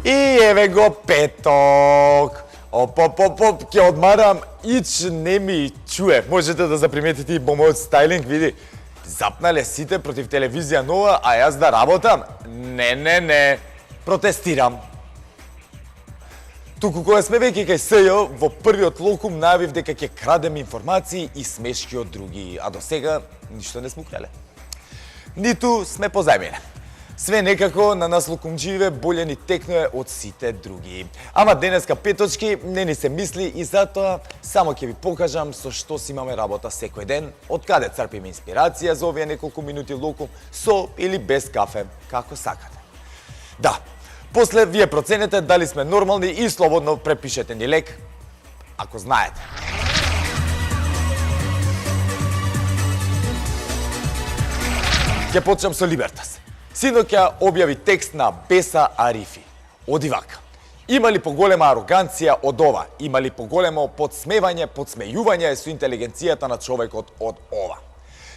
И еве го петок. Оп, ќе одмарам, ич не ми чуе. Можете да заприметите и по мојот стайлинг, види. Запнале сите против телевизија нова, а јас да работам? Не. Протестирам. Туку кога сме веќе кај СЈ, во првиот локум најавив дека ќе крадем информации и смешки од други, а до сега ништо не сме украле. Ниту сме позајмиле. Све некако на нас лукумџиве боле ни текнуе од сите други. Ама денеска петочки не ни се мисли и затоа само ќе ви покажам со што си имаме работа секој ден, од каде црпиме инспирација за овие неколку минути лукум, со или без кафе, како сакате. Да, после вие проценете дали сме нормални и слободно препишете ни лек, ако знаете. Ќе почнам со Либертас. Синок ја објави текст на Беса Арифи. Оди вака. Има ли поголема ароганција од ова? Има ли поголемо подсмевање, подсмејување со интелигенцијата на човекот од ова?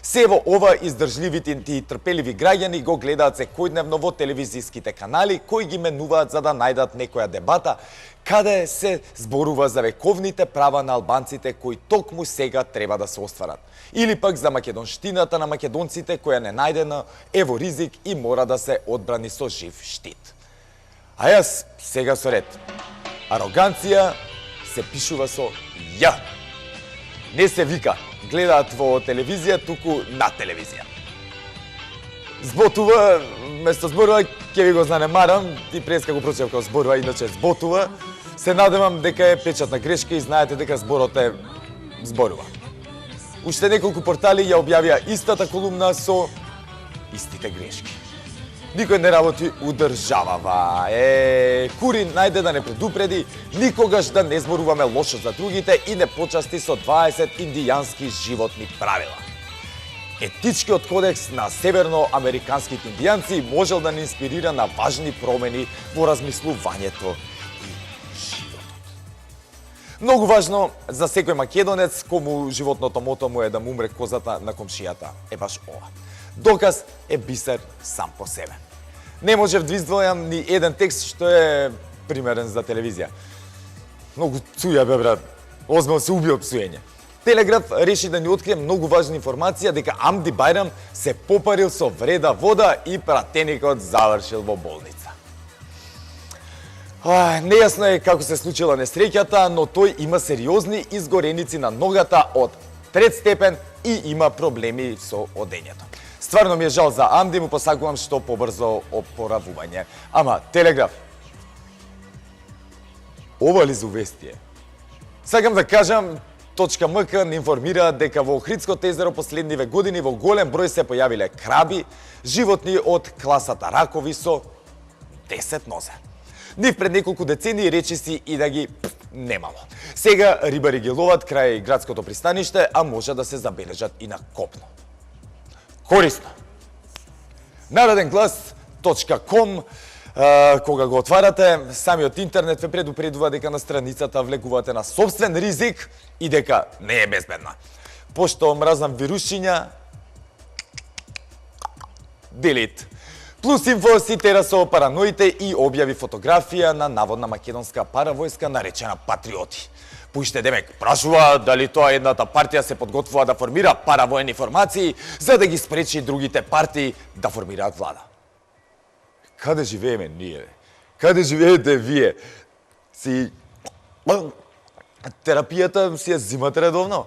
Сево ова издржливите и трпеливи граѓани го гледаат секојдневно во телевизиските канали кои ги менуваат за да најдат некоја дебата каде се зборува за вековните права на албанците кои токму сега треба да се остварат. Или пак за македонштината на македонците која не најдена е во ризик и мора да се одбрани со жив штит. А јас сега со ред. Ароганција се пишува со Ј. Не се вика, гледаат во телевизија, туку на телевизија. Зботува, место зборува, ќе ви го занемарам, и преска го прочитав како зборува, иначе зботува. Се надевам дека е печатна грешка и знаете дека зборот е зборува. Уште неколку портали ја објавија истата колумна со истите грешки. Никој не работи удржавава. Кури најде да не предупреди, никогаш да не зборуваме лошо за другите и не почасти со 20 индијански животни правила. Етичкиот кодекс на северноамериканските индијанци можел да ни инспирира на важни промени во размислувањето и животот. Многу важно за секој македонец кому животното мото му е да му умре козата на комшијата е баш ова. Доказ е бисер сам по себе. Не можев да издвојам ни еден текст што е примерен за телевизија. Многу цуја бе брат, озбилно се уби од псуење. Телеграф реши да ни открие многу важна информација дека Амди Бајрам се попарил со вреда вода и пратеникот завршил во болница. Нејасно е како се случила несреќата, но тој има сериозни изгореници на ногата од трет степен и има проблеми со одењето. Стварно ми е жал за Амди, му посакувам што побрзо опоравување. Ама, Телеграф, ова ли за увестие? Сакам да кажам, .мк не информира дека во Охридското езеро последниве години во голем број се појавиле краби, животни од класата ракови со 10 нозе. Нив пред неколку децении речиси и да ги немало. Сега рибари ги ловат крај градското пристаниште, а може да се забележат и на копно. Корисно. Народен глас.com, кога го отварате, самиот интернет ве предупредува дека на страницата влегувате на собствен ризик и дека не е безбедна. Пошто мразнам вирусчиња, делит. Плюс инфо си тера со параноите и објави фотографија на наводна македонска паравојска наречена Патриоти. Пуште демек прашува дали тоа едната партија се подготвува да формира паравоени формации за да ги спречи другите партии да формираат влада. Каде живееме ние? Каде живеете вие? Терапијата си ја зимате редовно.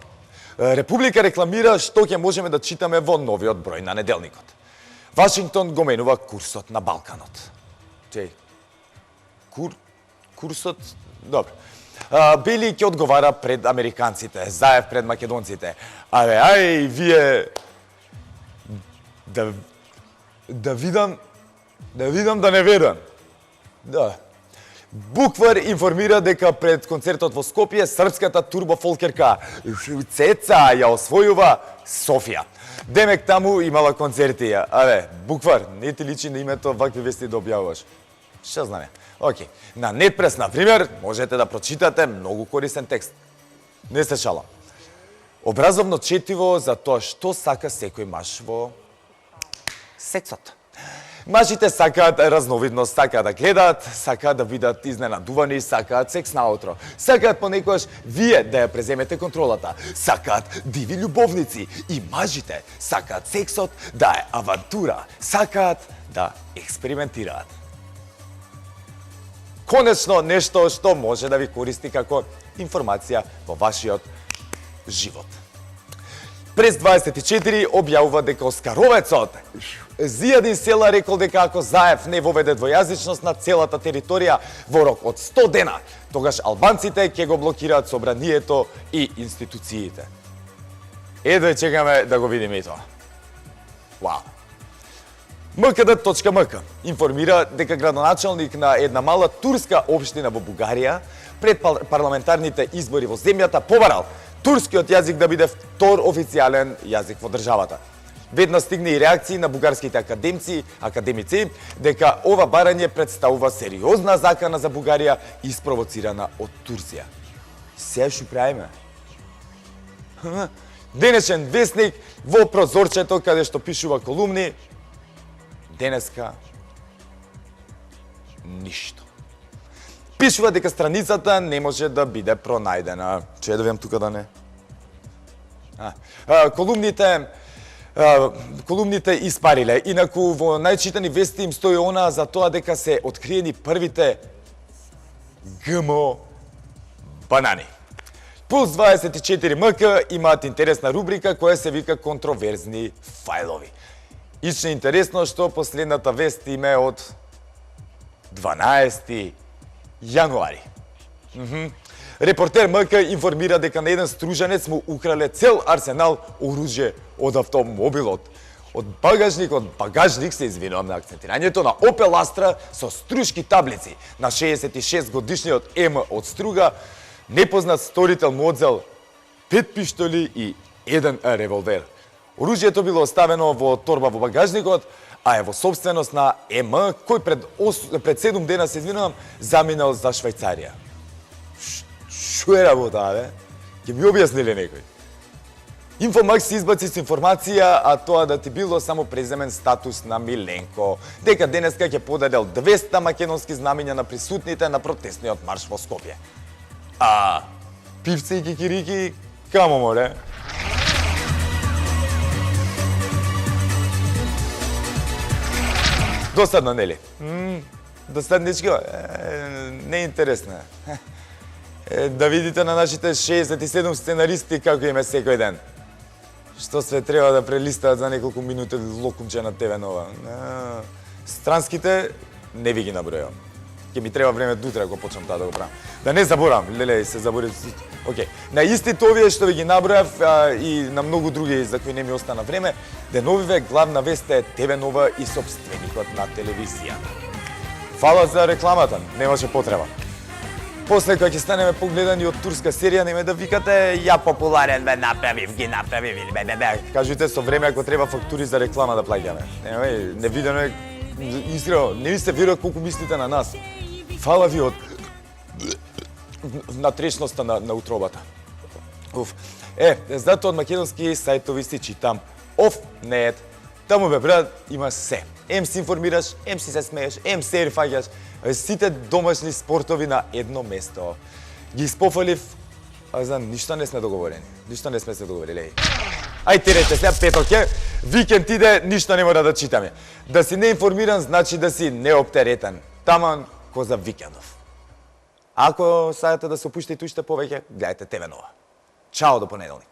Република рекламира што ќе можеме да читаме во новиот број на неделникот. Вашингтон го менува курсот на Балканот. Курсот? Добро. Бели ќе одговара пред американците, Заев пред македонците. Вие... Да видам да не верувам. Да. Буквар информира дека пред концертот во Скопје српската турбофолкерка Цеца ја освојува Софија. Демек таму имала концерти. Буквар, не ти личи на името вакви вести да објавуваш. Што знаме? Океј. На Нетпрес, например, можете да прочитате многу корисен текст. Не се шалам. Образовно четиво за тоа што сака секој маж во сексот. Мажите сакаат разновидност, сакаат да гледаат, сакаат да видат изненадувани, сакаат секс наутро. Сакаат понекогаш вие да ја преземете контролата. Сакаат диви љубовници и мажите сакаат сексот да е авантура, сакаат да експериментираат. Конечно нешто што може да ви користи како информација во вашиот живот. Прес 24 објавува дека Оскаровецот Зијадин Села рекол дека ако Заев не воведе двојазичност на целата територија во рок од 100 дена, тогаш албанците ќе го блокираат собранието и институциите. Едва чекаме да го видиме и тоа. Вау. МКД.мк информира дека градоначалник на една мала турска општина во Бугарија пред парламентарните избори во земјата побарал турскиот јазик да биде втор официјален јазик во државата. Веднаш стигне и реакции на бугарските академици дека ова барање представува сериозна закана за Бугарија испровоцирана од Турција. Се што правиме? Денешен весник во прозорчето каде што пишува колумни, денеска ништо. Пишува дека страницата не може да биде пронајдена. Че да видам тука да не. Колумните испариле. Инаку во најчитани вести им стои она за тоа дека се откриени првите ГМО банани. Пулс 24 МК имаат интересна рубрика која се вика контроверзни фајлови. Ично интересно што последната вест им е од 12 јануари. Репортер МК информира дека на еден стружанец му украле цел арсенал оружје од автомобилот. Од багажник се извинувам на акцентирањето, на Opel Astra со струшки таблици. На 66 годишниот М од Струга, непознат сторител му одзел 5 пиштоли и 1 револвер. Оружјето било оставено во торба во багажникот, а е во собственост на М, кој пред 7 дена, се извинувам, заминал за Швајцарија. Шо е работа, бе? Ќе ми објасниле некој? Инфомакс избаци с информација, а тоа да ти било само преземен статус на Миленко, дека денеска ќе подадел 200 македонски знамиња на присутните на протестниот марш во Скопје. А пивци и кикирики, камо море? Досадно, нели? Досадничко? Не е интересно. Да видите на нашите 67 сценаристи како им е секој ден. Што све треба да прелистаат за неколку минути локумче на ТВ Нова. Странските не ви ги набројам. Ќе ми треба време до утре ако почнам таа да го правам. Да не заборам, леле, се заборив. Океј. На истите овие што ви ги набројав и на многу други за кои не ми остана време, деновиве главна вест е ТВ Нова и собственикот на телевизијата. Фала за рекламата, немаше потреба. После кога ќе станеме погледани од турска серија, нема да викате ја популарен бе направив, ги направив или бе. Кажете со време ако треба фактури за реклама да плаќаме. Не видено е искрено, не ви се верува колку мислите на нас. Фала ви од натрешноста на утробата. Затоа од македонски сајтови си читам Off.net. Таму бе брат има се. Ем се информираш, ем си се смееш, ем се фаќаш. Сите домашни спортови на едно место. Ги испофалив, а за ништо не сме договорени. Ништо не сме се договорили. Ајде рече, сега петок е, викенд иде, ништо не мора да читаме. Да си неинформиран значи да си неоптеретен. Таман ко за викендов. Ако сајате да се опуштите уште повеќе, гледајте ТВ Нова. Чао до понеделник.